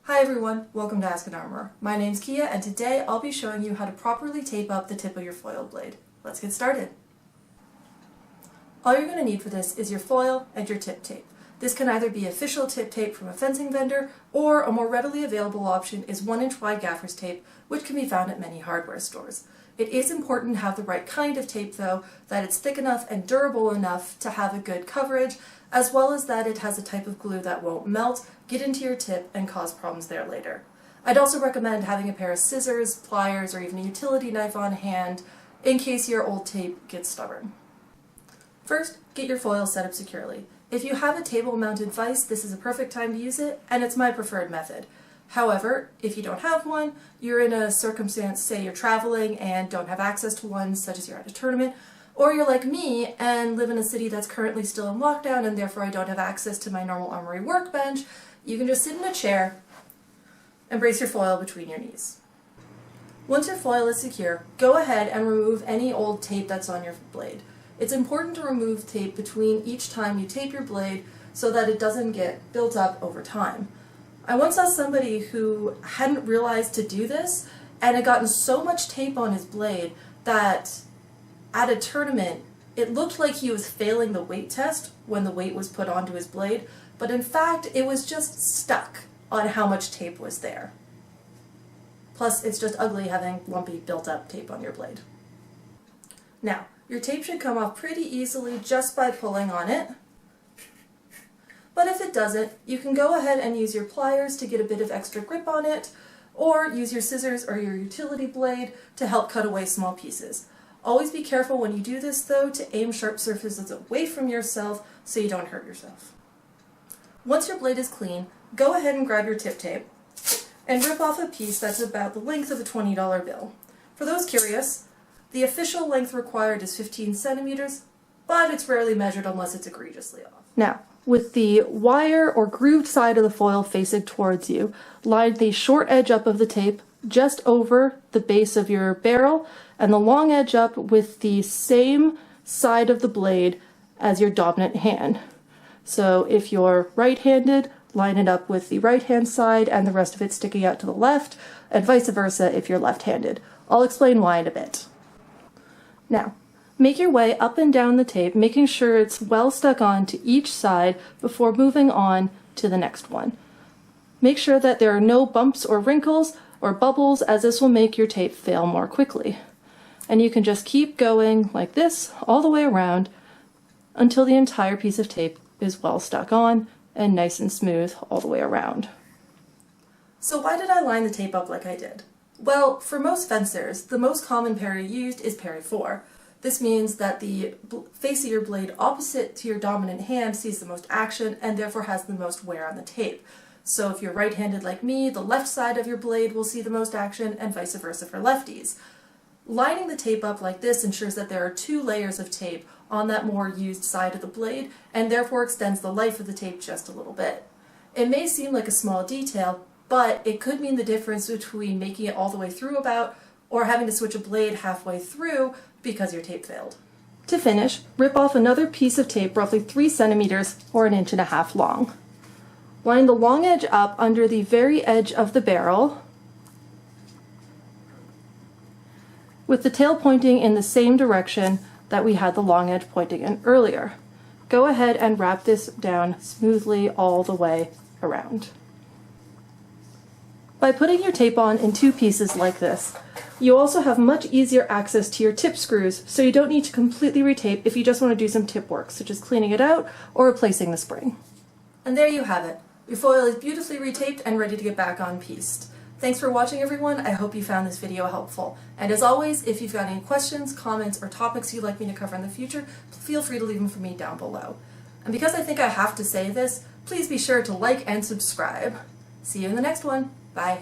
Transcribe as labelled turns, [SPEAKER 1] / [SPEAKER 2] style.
[SPEAKER 1] Hi everyone, welcome to Ask an Armourer. My name's Kia and today I'll be showing you how to properly tape up the tip of your foil blade. Let's get started. All you're going to need for this is your foil and your tip tape. This can either be official tip tape from a fencing vendor, or a more readily available option is 1-inch wide gaffer's tape, which can be found at many hardware stores. It is important to have the right kind of tape though, that it's thick enough and durable enough to have a good coverage, as well as that it has a type of glue that won't melt, get into your tip, and cause problems there later. I'd also recommend having a pair of scissors, pliers, or even a utility knife on hand in case your old tape gets stubborn. First, get your foil set up securely. If you have a table-mounted vise, this is a perfect time to use it, and it's my preferred method. However, if you don't have one, you're in a circumstance, say you're traveling and don't have access to one, such as you're at a tournament, or you're like me and live in a city that's currently still in lockdown and therefore I don't have access to my normal armory workbench, you can just sit in a chair and brace your foil between your knees. Once your foil is secure, go ahead and remove any old tape that's on your blade. It's important to remove tape between each time you tape your blade so that it doesn't get built up over time. I once saw somebody who hadn't realized to do this and had gotten so much tape on his blade that at a tournament it looked like he was failing the weight test when the weight was put onto his blade, but in fact it was just stuck on how much tape was there. Plus, it's just ugly having lumpy built up tape on your blade. Now, your tape should come off pretty easily just by pulling on it. But if it doesn't, you can go ahead and use your pliers to get a bit of extra grip on it, or use your scissors or your utility blade to help cut away small pieces. Always be careful when you do this though to aim sharp surfaces away from yourself so you don't hurt yourself. Once your blade is clean, go ahead and grab your tip tape and rip off a piece that's about the length of a $20 bill. For those curious, the official length required is 15 centimeters, but it's rarely measured unless it's egregiously off. Now, with the wire or grooved side of the foil facing towards you, line the short edge up of the tape just over the base of your barrel and the long edge up with the same side of the blade as your dominant hand. So if you're right-handed, line it up with the right-hand side and the rest of it sticking out to the left, and vice versa if you're left-handed. I'll explain why in a bit. Now, make your way up and down the tape, making sure it's well stuck on to each side before moving on to the next one. Make sure that there are no bumps or wrinkles or bubbles, as this will make your tape fail more quickly. And you can just keep going like this all the way around until the entire piece of tape is well stuck on and nice and smooth all the way around. So why did I line the tape up like I did? Well, for most fencers, the most common parry used is parry 4. This means that the face of your blade opposite to your dominant hand sees the most action and therefore has the most wear on the tape. So if you're right-handed like me, the left side of your blade will see the most action and vice versa for lefties. Lining the tape up like this ensures that there are 2 layers of tape on that more used side of the blade and therefore extends the life of the tape just a little bit. It may seem like a small detail, but it could mean the difference between making it all the way through about or having to switch a blade halfway through because your tape failed. To finish, rip off another piece of tape roughly 3 centimeters or 1.5 inches long. Line the long edge up under the very edge of the barrel with the tail pointing in the same direction that we had the long edge pointing in earlier. Go ahead and wrap this down smoothly all the way around. By putting your tape on in 2 pieces like this, you also have much easier access to your tip screws, so you don't need to completely retape if you just want to do some tip work, such as cleaning it out or replacing the spring. And there you have it. Your foil is beautifully retaped and ready to get back on pieced. Thanks for watching everyone, I hope you found this video helpful. And as always, if you've got any questions, comments, or topics you'd like me to cover in the future, feel free to leave them for me down below. And because I think I have to say this, please be sure to like and subscribe. See you in the next one. Bye.